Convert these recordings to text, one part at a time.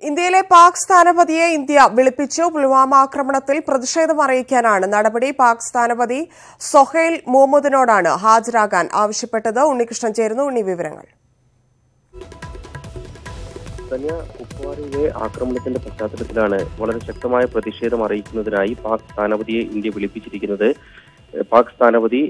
ഇന്ത്യയിലെ പാക് സ്ഥാനപതിയെ ഇന്ത്യ വിളിപ്പിച്ചു. പുൽവാമ ആക്രമണത്തിൽ പ്രതിഷേധം അറിയിക്കാനാണ് നടപടി. പാക് സ്ഥാനപതി സൊഹൈൽ മുഹമ്മദിനോടാണ് ഹാജരാകാൻ ആവശ്യപ്പെട്ടത്. ഉണ്ണികൃഷ്ണൻ ചേരുന്നു. വിവരങ്ങൾ. കുപ്വാരയിലെ ആക്രമണത്തിന്റെ പശ്ചാത്തലത്തിലാണ് വളരെ ശക്തമായ പ്രതിഷേധം അറിയിക്കുന്നതിനായി പാക് സ്ഥാനപതിയെ ഇന്ത്യ വിളിപ്പിച്ചിരിക്കുന്നത്. പാക് സ്ഥാനപതി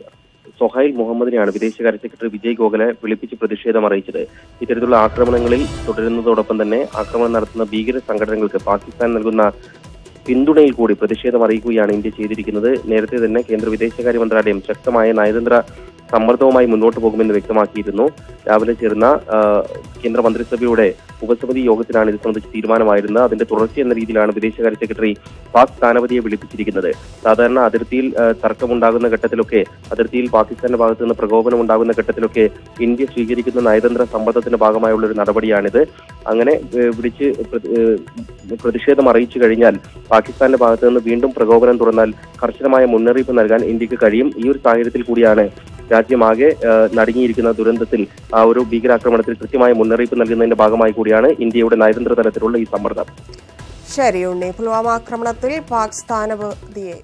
സൊഹൈൽ മുഹമ്മദിനെയാണ് വിദേശകാര്യ സെക്രട്ടറി വിജയ് ഗോഖലെ വിളിപ്പിച്ച് പ്രതിഷേധം അറിയിച്ചത്. ഇത്തരത്തിലുള്ള ആക്രമണങ്ങളിൽ തുടരുന്നതോടൊപ്പം തന്നെ ആക്രമണം നടത്തുന്ന ഭീകര സംഘടനകൾക്ക് പാകിസ്ഥാൻ നൽകുന്ന പിന്തുണയിൽ കൂടി പ്രതിഷേധം അറിയിക്കുകയാണ് ഇന്ത്യ ചെയ്തിരിക്കുന്നത്. നേരത്തെ തന്നെ കേന്ദ്ര വിദേശകാര്യ മന്ത്രാലയം ശക്തമായ നയതന്ത്ര സമ്മർദ്ദവുമായി മുന്നോട്ട് പോകുമെന്ന് വ്യക്തമാക്കിയിരുന്നു. രാവിലെ ചേർന്ന കേന്ദ്ര മന്ത്രിസഭയുടെ ഉപസമിതി യോഗത്തിലാണ് ഇത് സംബന്ധിച്ച് തീരുമാനമായിരുന്നത്. അതിന്റെ തുടർച്ച എന്ന രീതിയിലാണ് വിദേശകാര്യ സെക്രട്ടറി പാക് സ്ഥാനപതിയെ വിളിപ്പിച്ചിരിക്കുന്നത്. സാധാരണ അതിർത്തിയിൽ തർക്കമുണ്ടാകുന്ന ഘട്ടത്തിലൊക്കെ, അതിർത്തിയിൽ പാകിസ്ഥാന്റെ ഭാഗത്തു നിന്ന് പ്രകോപനം ഉണ്ടാകുന്ന ഘട്ടത്തിലൊക്കെ ഇന്ത്യ സ്വീകരിക്കുന്ന നയതന്ത്ര സമ്മർദ്ദത്തിന്റെ ഭാഗമായുള്ള ഒരു നടപടിയാണിത്. അങ്ങനെ വിളിച്ച് പ്രതിഷേധം അറിയിച്ചു കഴിഞ്ഞാൽ പാകിസ്ഥാന്റെ ഭാഗത്തു നിന്ന് വീണ്ടും പ്രകോപനം തുടർന്നാൽ കർശനമായ മുന്നറിയിപ്പ് നൽകാൻ ഇന്ത്യക്ക് കഴിയും. ഈ ഒരു സാഹചര്യത്തിൽ കൂടിയാണ് രാജ്യമാകെ നടുങ്ങിയിരിക്കുന്ന ദുരന്തത്തിൽ ആ ഒരു ഭീകരാക്രമണത്തിൽ കൃത്യമായ മുന്നറിയിപ്പ് നൽകുന്നതിന്റെ ഭാഗമായി കൂടിയാണ് ഇന്ത്യയുടെ നയതന്ത്ര തലത്തിലുള്ള ഈ സമ്മർദ്ദം. ശരി ഉണ്ണി. പുൽവാമ ആക്രമണത്തിൽ പാക് സ്ഥാനപതിയെ